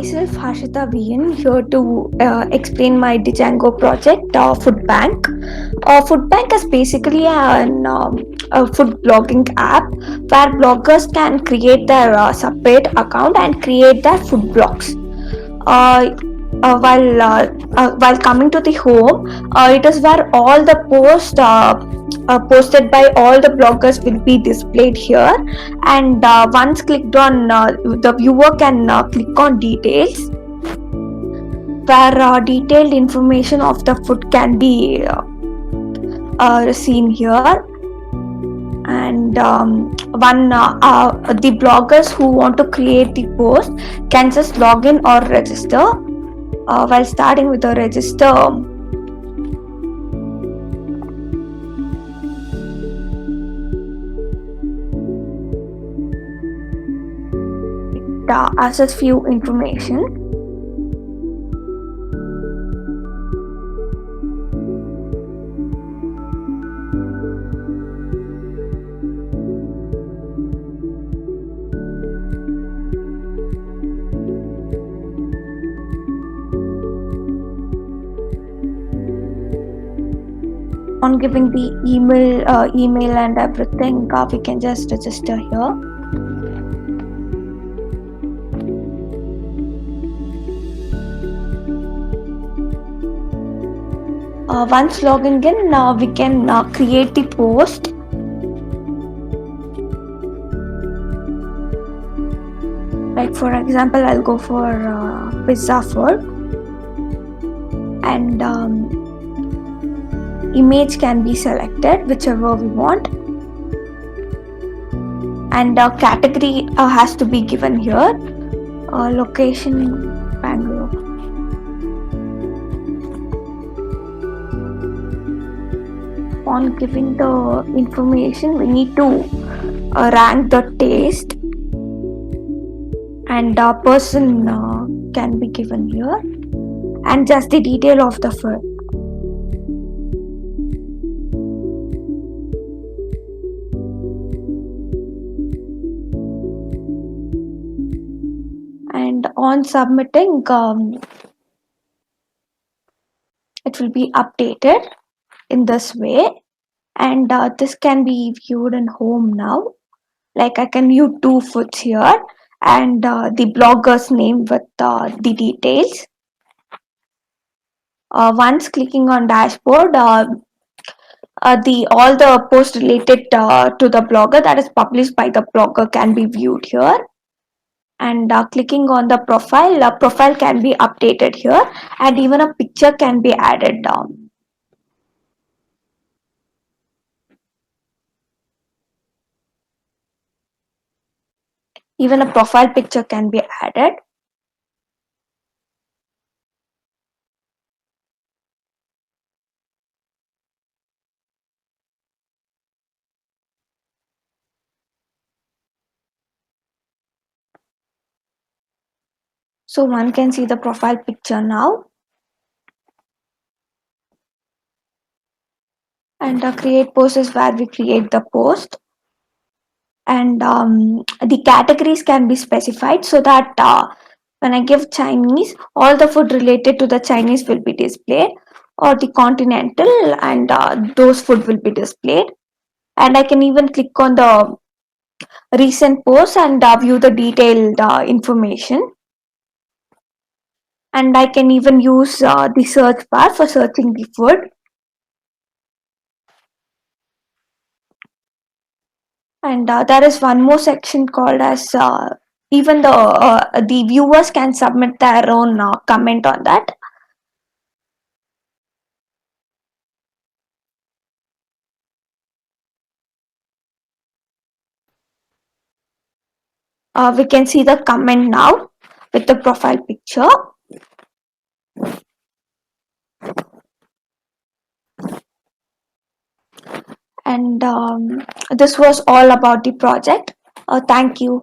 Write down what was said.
myself Harshita VN here to explain my Django project, Food Bank. Food Bank is basically a food blogging app where bloggers can create their separate account and create their food blogs. Uh, while coming to the home, it is where all the posts posted by all the bloggers will be displayed here, and once clicked on, the viewer can click on details, where detailed information of the food can be seen here. And one the bloggers who want to create the post can just log in or register. While starting with the register, access few information. On giving the email and everything, we can just register here. Once logging in, we can create the post. Like for example, I'll go for pizza food, and image can be selected whichever we want, and category has to be given here. Location Bangalore. On giving the information, we need to rank the taste, and person can be given here, and just the detail of the food. And on submitting, it will be updated in this way, and this can be viewed in home now. Like I can view two foods here, and the blogger's name with the details. Once clicking on dashboard, the all the posts related to the blogger that is published by the blogger can be viewed here. And clicking on the profile, profile can be updated here, and even a picture can be added down. Even a profile picture can be added. So one can see the profile picture now. And create post is where we create the post. And the categories can be specified so that when I give Chinese, all the food related to the Chinese will be displayed, or the continental, and those food will be displayed. And I can even click on the recent posts and view the detailed information. And I can even use the search bar for searching the food. And there is one more section called as even the viewers can submit their own comment on that. We can see the comment now with the profile picture. And this was all about the project. Thank you.